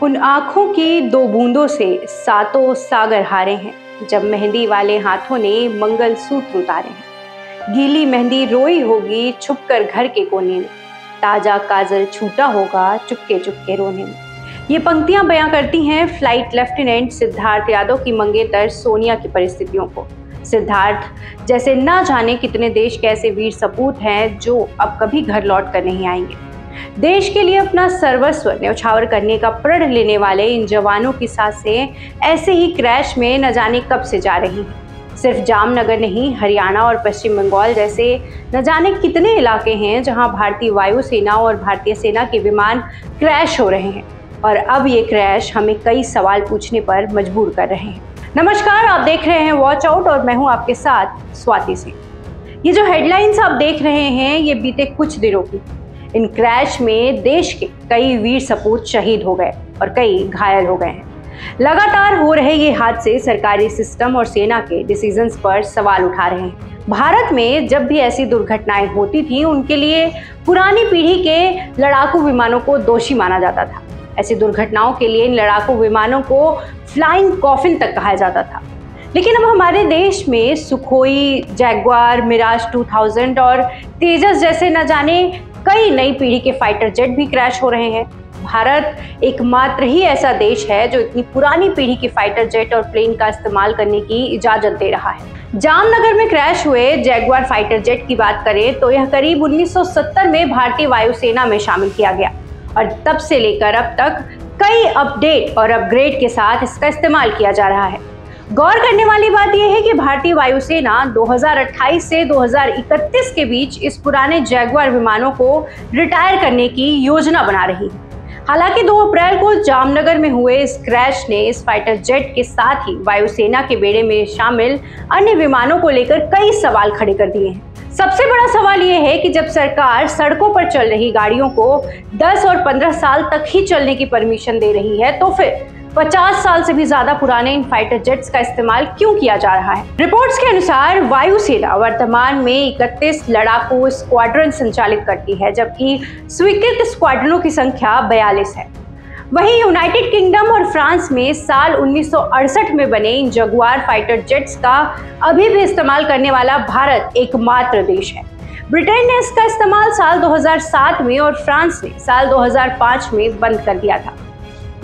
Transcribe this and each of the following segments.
उन आँखों की दो बूंदों से सातों सागर हारे हैं, जब मेहंदी वाले हाथों ने मंगलसूत्र उतारे हैं। गीली मेहंदी रोई होगी छुपकर घर के कोने में, ताजा काजल छूटा होगा चुपके चुपके रोने में। ये पंक्तियां बयां करती हैं फ्लाइट लेफ्टिनेंट सिद्धार्थ यादव की मंगेतर सोनिया की परिस्थितियों को। सिद्धार्थ जैसे ना जाने कितने देश के ऐसे वीर सपूत हैं जो अब कभी घर लौट कर नहीं आएंगे। देश के लिए अपना सर्वस्व न्यौछावर करने का प्रण लेने वाले इन जवानों की सांसें ऐसे ही क्रैश में न जाने कब से जा रही हैं। सिर्फ जामनगर नहीं, हरियाणा और पश्चिम बंगाल जैसे न जाने कितने इलाके हैं जहां भारतीय वायुसेना और भारतीय सेना के विमान क्रैश हो रहे हैं, और अब ये क्रैश हमें कई सवाल पूछने पर मजबूर कर रहे हैं। नमस्कार, आप देख रहे हैं वॉच आउट और मैं हूं आपके साथ स्वाति सिंह। ये जो हेडलाइंस आप देख रहे हैं ये बीते कुछ दिनों की। इन क्रैश में देश के कई वीर सपूत शहीद हो गए और कई घायल हो गए हैं। लगातार हो रहे ये हादसे सरकारी सिस्टम और सेना के डिसीजंस पर सवाल उठा रहे हैं। भारत में जब भी ऐसी दुर्घटनाएं होती थी उनके लिए पुरानी पीढ़ी के लड़ाकू विमानों को दोषी माना जाता था। ऐसी दुर्घटनाओं के लिए इन लड़ाकू विमानों को फ्लाइंग कॉफिन तक कहा जाता था। लेकिन अब हमारे देश में सुखोई, जैगुआर, मिराज 2000 और तेजस जैसे न जाने कई नई पीढ़ी के फाइटर जेट भी क्रैश हो रहे हैं। भारत एकमात्र ही ऐसा देश है जो इतनी पुरानी पीढ़ी की फाइटर जेट और प्लेन का इस्तेमाल करने की इजाजत दे रहा है। जामनगर में क्रैश हुए जैगुआर फाइटर जेट की बात करें तो यह करीब 1970 में भारतीय वायुसेना में शामिल किया गया और तब से लेकर अब तक कई अपडेट और अपग्रेड के साथ इसका इस्तेमाल किया जा रहा है। गौर करने वाली बात यह है कि भारतीय वायुसेना 2028 से 2031 के बीच इस पुराने जैगुआर विमानों को रिटायर करने की योजना बना रही है। हालांकि 2 अप्रैल को जामनगर में हुए इस क्रैश ने इस फाइटर जेट के साथ ही वायुसेना के बेड़े में शामिल अन्य विमानों को लेकर कई सवाल खड़े कर दिए हैं। सबसे बड़ा सवाल यह है कि जब सरकार सड़कों पर चल रही गाड़ियों को 10 और 15 साल तक ही चलने की परमिशन दे रही है तो फिर 50 साल से भी ज्यादा पुराने इन फाइटर जेट्स का इस्तेमाल क्यों किया जा रहा है। रिपोर्ट्स के अनुसार वायुसेना वर्तमान में 31 लड़ाकू स्क्वाड्रन संचालित करती है, जबकि स्वीकृत स्क्वाड्रनों की संख्या 42 है। वहीं यूनाइटेड किंगडम और फ्रांस में साल 1968 में बने इन जगुआर फाइटर जेट्स का अभी भी इस्तेमाल करने वाला भारत एकमात्र देश है। ब्रिटेन ने इसका इस्तेमाल साल 2007 में और फ्रांस ने साल 2005 में बंद कर दिया था।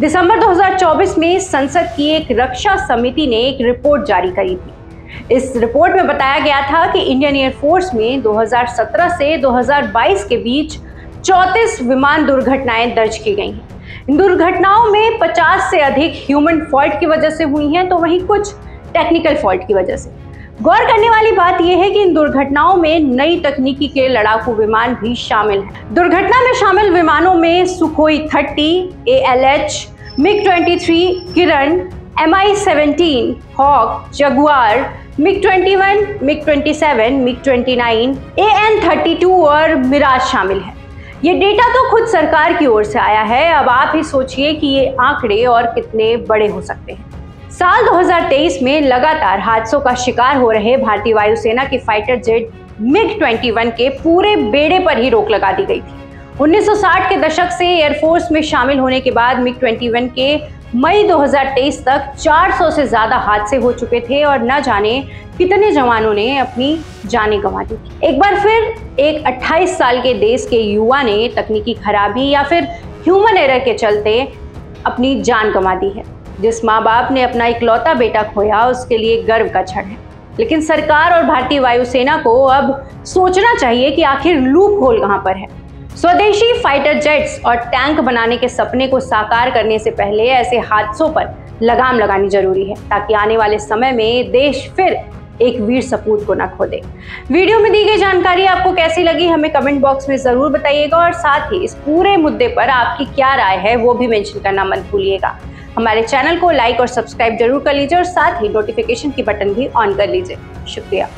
दिसंबर 2024 में संसद की एक रक्षा समिति ने एक रिपोर्ट जारी करी थी। इस रिपोर्ट में बताया गया था कि इंडियन एयरफोर्स में 2017 से 2022 के बीच 34 विमान दुर्घटनाएं दर्ज की गई हैं। इन दुर्घटनाओं में 50 से अधिक ह्यूमन फॉल्ट की वजह से हुई हैं, तो वहीं कुछ टेक्निकल फॉल्ट की वजह से। गौर करने वाली बात यह है कि इन दुर्घटनाओं में नई तकनीकी के लड़ाकू विमान भी शामिल हैं। दुर्घटना में शामिल विमानों में Sukhoi 30, ALH, MiG-23, Kiran, Mi-17, Hawk, Jaguar, MiG-21, MiG-27, MiG-29, AN-32 और मिराज शामिल है। ये डेटा तो खुद सरकार की ओर से आया है। अब आप ही सोचिए कि ये आंकड़े और कितने बड़े हो सकते हैं। साल 2023 में लगातार हादसों का शिकार हो रहे भारतीय वायुसेना की फाइटर जेट MiG-21 के पूरे बेड़े पर ही रोक लगा दी गई थी। 1960 के दशक से एयरफोर्स में शामिल होने के बाद MiG-21 के मई 2023 तक 400 से ज्यादा हादसे हो चुके थे और न जाने कितने जवानों ने अपनी जानें गंवा दी थी। एक बार फिर एक 28 साल के देश के युवा ने तकनीकी खराबी या फिर ह्यूमन एरर के चलते अपनी जान गंवा दी है। जिस माँ बाप ने अपना इकलौता बेटा खोया उसके लिए गर्व का क्षण है। लेकिन सरकार और भारतीय वायुसेना को अब सोचना चाहिए कि आखिर लूप होल कहाँ पर है। स्वदेशी फाइटर जेट्स और टैंक बनाने के सपने को साकार करने से पहले ऐसे हादसों पर लगाम लगानी जरूरी है, ताकि आने वाले समय में देश फिर एक वीर सपूत को न खो दे। वीडियो में दी गई जानकारी आपको कैसी लगी हमें कमेंट बॉक्स में जरूर बताइएगा, और साथ ही इस पूरे मुद्दे पर आपकी क्या राय है वो भी मेंशन करना मत भूलिएगा। हमारे चैनल को लाइक और सब्सक्राइब जरूर कर लीजिए और साथ ही नोटिफिकेशन की बटन भी ऑन कर लीजिए। शुक्रिया।